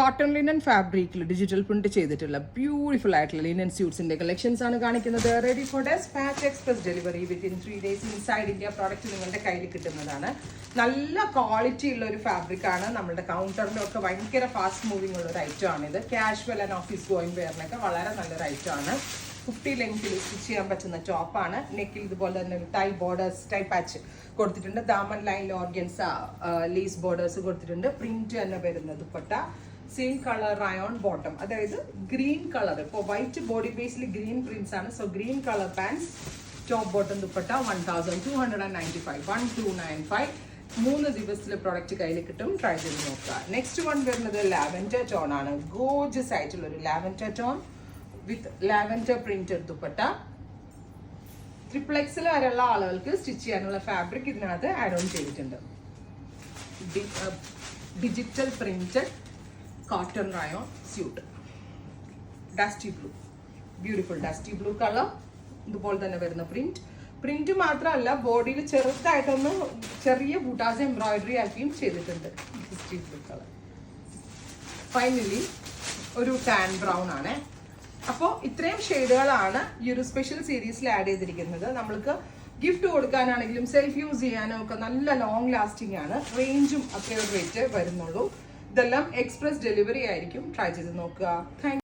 Cotton linen ഫാബ്രിക്കിൽ digital print ചെയ്തിട്ടുള്ള beautiful ആയിട്ടുള്ള ലിനൻ സ്യൂട്ട്സിന്റെ കളക്ഷൻസ് ആണ് കാണിക്കുന്നത്. Ready for despatch express delivery within 3 days inside India product നിങ്ങളുടെ കയ്യിൽ കിട്ടുന്നതാണ്. നല്ല ക്വാളിറ്റി ഉള്ള ഒരു ഫാബ്രിക് ആണ്. നമ്മുടെ കൗണ്ടറിലൊക്കെ ഭയങ്കര ഫാസ്റ്റ് മൂവിംഗ് ഉള്ള ഒരു ഐറ്റം ആണ് ഇത്. കാഷ്വൽ ആൻഡ് ഓഫീസ് ഗോയിങ് വെയറിനൊക്കെ വളരെ നല്ലൊരു ഐറ്റം ആണ്. 50 ലെങ്ത്തിൽ സ്റ്റിച്ച് ചെയ്യാൻ പറ്റുന്ന ടോപ്പാണ്. നെക്കിൽ ഇതുപോലെ തന്നെ ടൈ ബോർഡേഴ്സ് ടൈ പാച്ച് കൊടുത്തിട്ടുണ്ട്. ദാമൻ ലൈനിൽ ഓർഗൻസ ലേസ് ബോർഡേഴ്സ് കൊടുത്തിട്ടുണ്ട്. പ്രിന്റ് തന്നെ വരുന്ന dupatta, same colour rayon bottom, അതായത് ഗ്രീൻ കളർ. ഇപ്പോൾ വൈറ്റ് ബോഡി ബേസിൽ ഗ്രീൻ പ്രിന്റ്സ് ആണ്. So green colour pants, top bottom dupatta 1295 1295. 3 ദിവസത്തിലെ പ്രോഡക്റ്റ് കയ്യിൽ കിട്ടും. ട്രൈ ചെയ്ത് നോക്കുക. നെക്സ്റ്റ് വൺ വരുന്നത് ലാവൻഡർ ടോൺ ആണ്. ഗോർജിയസ് ആയിട്ടുള്ള ഒരു lavender tone with lavender printed dupatta. 3XL വരെയുള്ള ആളുകൾക്ക് സ്റ്റിച്ച് ചെയ്യാനുള്ള ഫാബ്രിക് ഇതിനകത്ത് ആഡ് ഓൺ ചെയ്തിട്ടുണ്ട്. Digital printed cotton rayon suit, dusty blue, beautiful dusty blue colour. ഇതുപോലെ തന്നെ വരുന്ന പ്രിന്റ് മാത്രമല്ല, ബോഡിയിൽ ചെറുതായിട്ടൊന്ന് ചെറിയ ബൂട്ടാസ് എംബ്രോയിഡറി ആക്കിയും ചെയ്തിട്ടുണ്ട്. Dusty blue colour. ഫൈനലി ഒരു ടാൻ ബ്രൗൺ ആണ്. അപ്പോൾ ഇത്രയും ഷെയ്ഡുകളാണ് ഈ ഒരു സ്പെഷ്യൽ സീരീസിൽ ആഡ് ചെയ്തിരിക്കുന്നത്. നമ്മൾക്ക് ഗിഫ്റ്റ് കൊടുക്കാനാണെങ്കിലും സെൽഫ് യൂസ് ചെയ്യാനും ഒക്കെ നല്ല ലോങ് ലാസ്റ്റിംഗ് ആണ്. റേഞ്ചും അത്രയൊരു റേറ്റ് വരുന്നുള്ളൂ. ഇതെല്ലാം എക്സ്പ്രസ് ഡെലിവറി ആയിരിക്കും. ട്രൈ ചെയ്ത് നോക്കുക. താങ്ക്